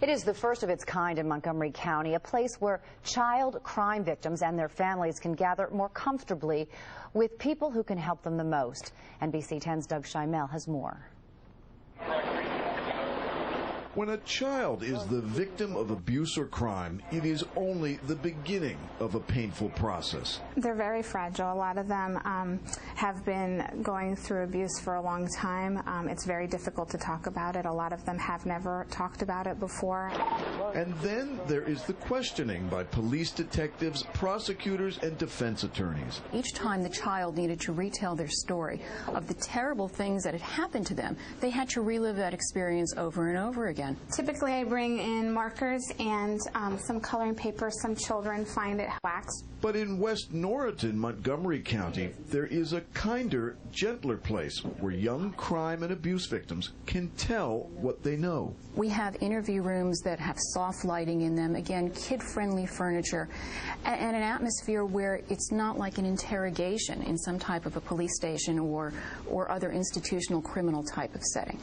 It is the first of its kind in Montgomery County, a place where child crime victims and their families can gather more comfortably with people who can help them the most. NBC 10's Doug Schimel has more. When a child is the victim of abuse or crime, it is only the beginning of a painful process. They're very fragile. A lot of them have been going through abuse for a long time. It's very difficult to talk about it. A lot of them have never talked about it before. And then there is the questioning by police detectives, prosecutors, and defense attorneys. Each time the child needed to retell their story of the terrible things that had happened to them, they had to relive that experience over and over again. Typically, I bring in markers and some coloring paper. Some children find it wax. But in West Norriton, Montgomery County, there is a kinder, gentler place where young crime and abuse victims can tell what they know. We have interview rooms that have soft lighting in them, again, kid-friendly furniture, and an atmosphere where it's not like an interrogation in some type of a police station or other institutional criminal type of setting.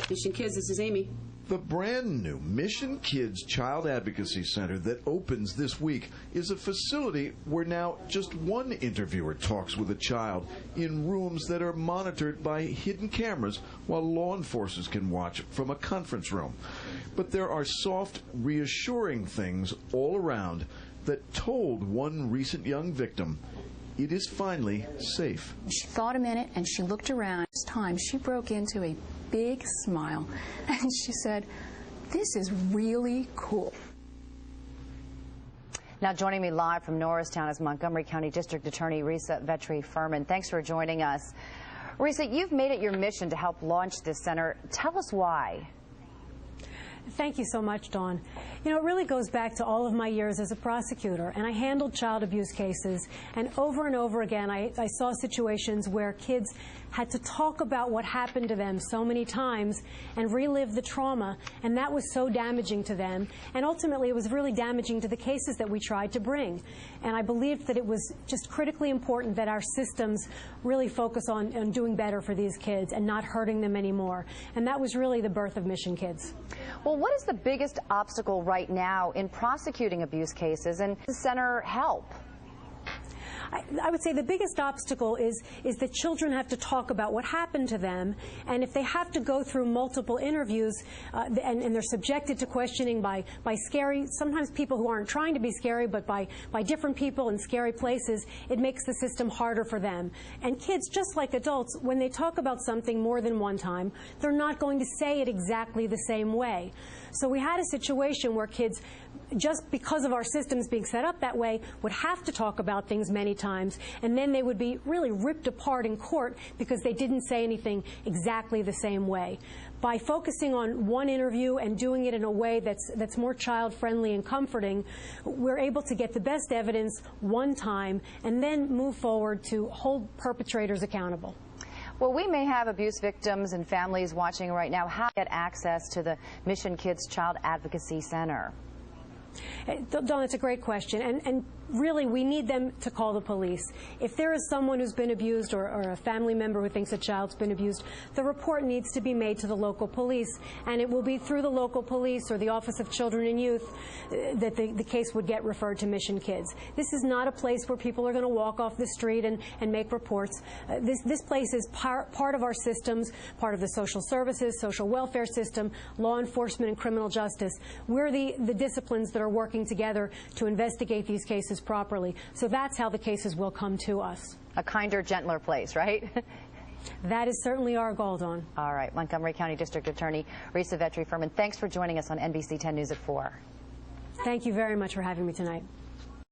Mission Kids, this is Amy. The brand new Mission Kids Child Advocacy Center that opens this week is a facility where now just one interviewer talks with a child in rooms that are monitored by hidden cameras while law enforcement can watch from a conference room. But there are soft, reassuring things all around that told one recent young victim it is finally safe. She thought a minute and she looked around. This time she broke into a big smile and she said, "This is really cool." Now joining me live from Norristown is Montgomery County District Attorney Risa Vetri-Furman. Thanks for joining us. Risa, you've made it your mission to help launch this center. Tell us why. Thank you so much, Dawn. You know, it really goes back to all of my years as a prosecutor, and I handled child abuse cases, and over again I saw situations where kids had to talk about what happened to them so many times and relive the trauma, and that was so damaging to them, and ultimately it was really damaging to the cases that we tried to bring. And I believed that it was just critically important that our systems really focus on doing better for these kids and not hurting them anymore, and that was really the birth of Mission Kids. Well, what is the biggest obstacle right now in prosecuting abuse cases, and does the center help? I would say the biggest obstacle is that children have to talk about what happened to them, and if they have to go through multiple interviews and they're subjected to questioning by scary, sometimes people who aren't trying to be scary, but by different people in scary places, it makes the system harder for them. And kids, just like adults, when they talk about something more than one time, they're not going to say it exactly the same way. So we had a situation where kids, just because of our systems being set up that way, would have to talk about things many times, and then they would be really ripped apart in court because they didn't say anything exactly the same way. By focusing on one interview and doing it in a way that's more child-friendly and comforting, we're able to get the best evidence one time and then move forward to hold perpetrators accountable. Well, we may have abuse victims and families watching right now. How to get access to the Mission Kids Child Advocacy Center? Dawn, it's a great question, and really we need them to call the police. If there is someone who's been abused or a family member who thinks a child's been abused, the report needs to be made to the local police, and it will be through the local police or the Office of Children and Youth that the case would get referred to Mission Kids. This is not a place where people are going to walk off the street and make reports. This place is part of our systems, part of the social services, social welfare system, law enforcement, and criminal justice. We're the disciplines that are working together to investigate these cases properly. So that's how the cases will come to us. A kinder, gentler place, right? That is certainly our goal, Dawn. All right. Montgomery County District Attorney Risa Vetri-Furman, thanks for joining us on NBC 10 News at 4. Thank you very much for having me tonight.